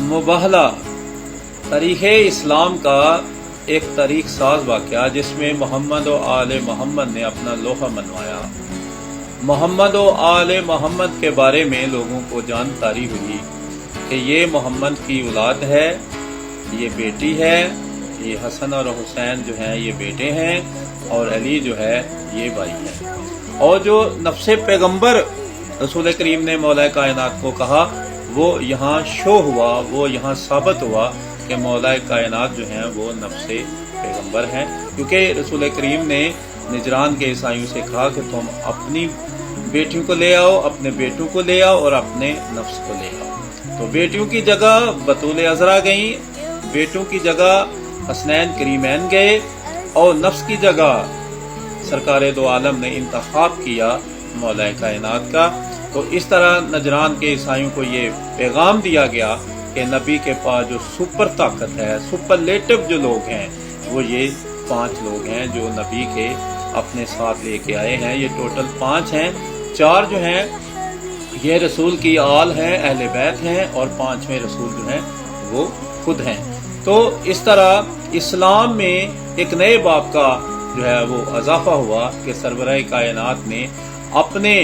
मुबाहला तारीख़ इस्लाम का एक तारीख साज वाक़या जिसमें मोहम्मद और आले मोहम्मद ने अपना लोहा मनवाया। मोहम्मद और आले मोहम्मद के बारे में लोगों को जानकारी हुई कि ये मोहम्मद की औलाद है, ये बेटी है, ये हसन और हुसैन जो हैं ये बेटे हैं और अली जो है ये भाई है। और जो नफ्से पैगंबर रसूल करीम ने मौला कायनात को कहा वो यहाँ शो हुआ, वो यहाँ साबित हुआ कि मौला कायनात जो हैं वो नफ्से पैगंबर हैं, क्योंकि रसूल करीम ने निजरान के ईसाइयों से कहा कि तुम अपनी बेटियों को ले आओ, अपने बेटों को ले आओ और अपने नफ्स को ले आओ। तो बेटियों की जगह बतूल अजरा गई, बेटों की जगह हसनैन करीमैन गए और नफ्स की जगह सरकार दो आलम ने इंतखाब किया मौला कायनात का। तो इस तरह नजरान के ईसाइयों को ये पैगाम दिया गया कि नबी के पास जो सुपर ताकत है, सुपरलेटिव जो लोग हैं वो ये 5 लोग हैं जो नबी के अपने साथ लेके आए हैं। ये टोटल 5 हैं, 4 जो हैं ये रसूल की आल हैं, अहले बैत हैं और 5वें रसूल जो हैं वो खुद हैं। तो इस तरह इस्लाम में एक नए बाब का जो है वो अजाफा हुआ कि सरवराह कायनात ने अपने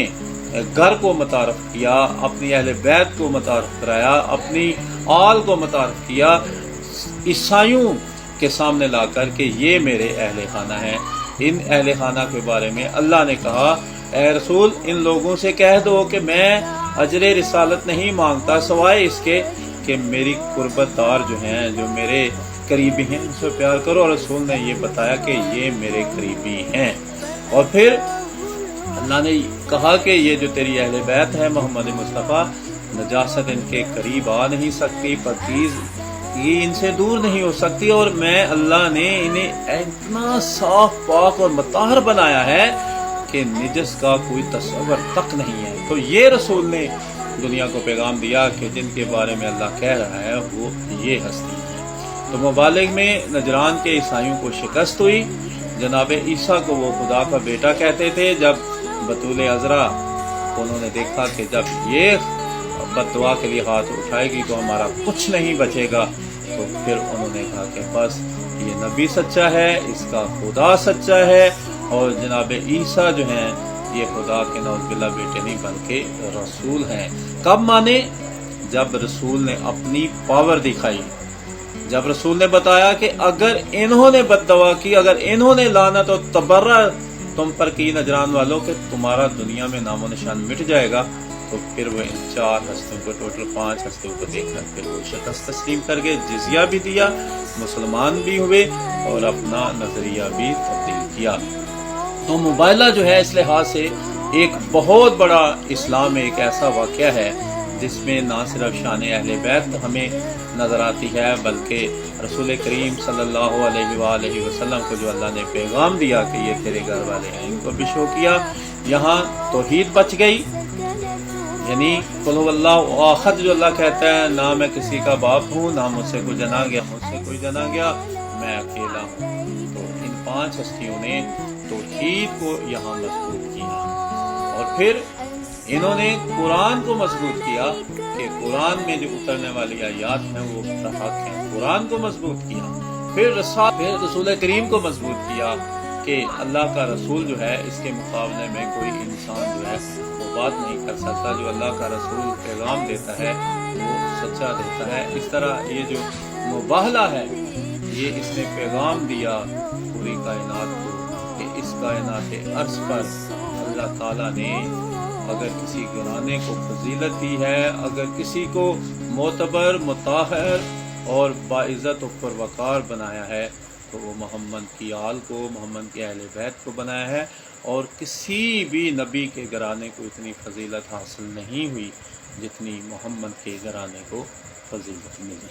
घर को मुतारफ किया, अपनी अहले बैत को मुतारफ कराया, अपनी आल को मुतारफ किया ईसाइयों के सामने लाकर के ये मेरे अहले खाना है। इन अहले खाना के बारे में अल्लाह ने कहा ए रसूल इन लोगों से कह दो कि मैं अजर रिसालत नहीं मांगता सिवाय इसके कि मेरी कुर्बतदार जो हैं, जो मेरे करीबी हैं उनसे प्यार करो। और रसूल ने ये बताया कि ये मेरे करीबी हैं। और फिर अल्लाह ने कहा कि ये जो तेरी अहले बैत है मोहम्मद मुस्तफ़ा, नजासत इनके करीब आ नहीं सकती, पकीज़ ये इनसे दूर नहीं हो सकती और मैं अल्लाह ने इन्हें इतना साफ पाक और मतहर बनाया है कि निजस का कोई तस्वर तक नहीं है। तो ये रसूल ने दुनिया को पैगाम दिया कि जिनके बारे में अल्लाह कह रहा है वो ये हस्ती है। तो मुबालिग में नजरान के ईसाइयों को शिकस्त हुई। जनाब ईसा को वो खुदा का बेटा कहते थे। जब बतूल अजरा उन्होंने देखा कि जब ये बददुआ के लिए हाथ उठाएगी तो हमारा कुछ नहीं बचेगा, तो फिर उन्होंने कहा कि बस ये नबी सच्चा है, इसका खुदा सच्चा है और जनाब ईसा जो हैं ये खुदा के नौज़बिल्ला बेटे नहीं बल्कि रसूल हैं। कब माने? जब रसूल ने अपनी पावर दिखाई, जब रसूल ने बताया कि अगर इन्होंने बददुआ की, अगर इन्होंने लानत और तबर्रा तुम पर की नजरान वालों के तुम्हारा दुनिया में नामो निशान मिट जाएगा, तो फिर वो इन 4 हस्तियों को, टोटल 5 हस्तियों को देखकर फिर वो शिकस्त तस्लीम कर गए, जिजिया भी दिया, मुसलमान भी हुए और अपना नजरिया भी तब्दील किया। तो मुबाइला जो है इस लिहाज से एक बहुत बड़ा इस्लाम में एक ऐसा वाक़या है जिसमें ना सिर्फ शान अहले बैत हमें नजर आती है बल्कि रसूल करीम सल्लल्लाहु अलैहि वसल्लम को जो अल्लाह ने पैगाम दिया कि ये तेरे घर वाले हैं, इनको भी शो किया। यहाँ तौहीद बच गई, यानी कुल हुवल्लाहु अहद जो अल्लाह कहता है, ना मैं किसी का बाप हूँ, ना मुझसे कोई जना गया, मुझसे कोई जना गया, मैं अकेला हूँ। तो इन 5 हस्तियों ने तौहीद को यहाँ मजबूत किया और फिर इन्होंने कुरान को मजबूत किया कि कुरान में जो उतरने वाली आयात हैं वो हक हैं, कुरान को मजबूत किया। फिर रसूल करीम को मजबूत किया कि अल्लाह का रसूल जो है इसके मुकाबले में कोई इंसान जो है वो बात नहीं कर सकता। जो अल्लाह का रसूल पैगाम देता है वो सच्चा देता है। इस तरह ये जो मुबाहला है ये इसने पैगाम दिया पूरी कायनात को कि इस कायनात अर्ज पर अल्लाह ताला ने अगर किसी घराने को फजीलत दी है, अगर किसी को मोतबर, मुताहर और बाइज़्ज़त और परवकार बनाया है तो वो मोहम्मद की आल को, मोहम्मद के अहले बैत को बनाया है। और किसी भी नबी के घराने को इतनी फजीलत हासिल नहीं हुई जितनी मोहम्मद के घराने को फजीलत मिली।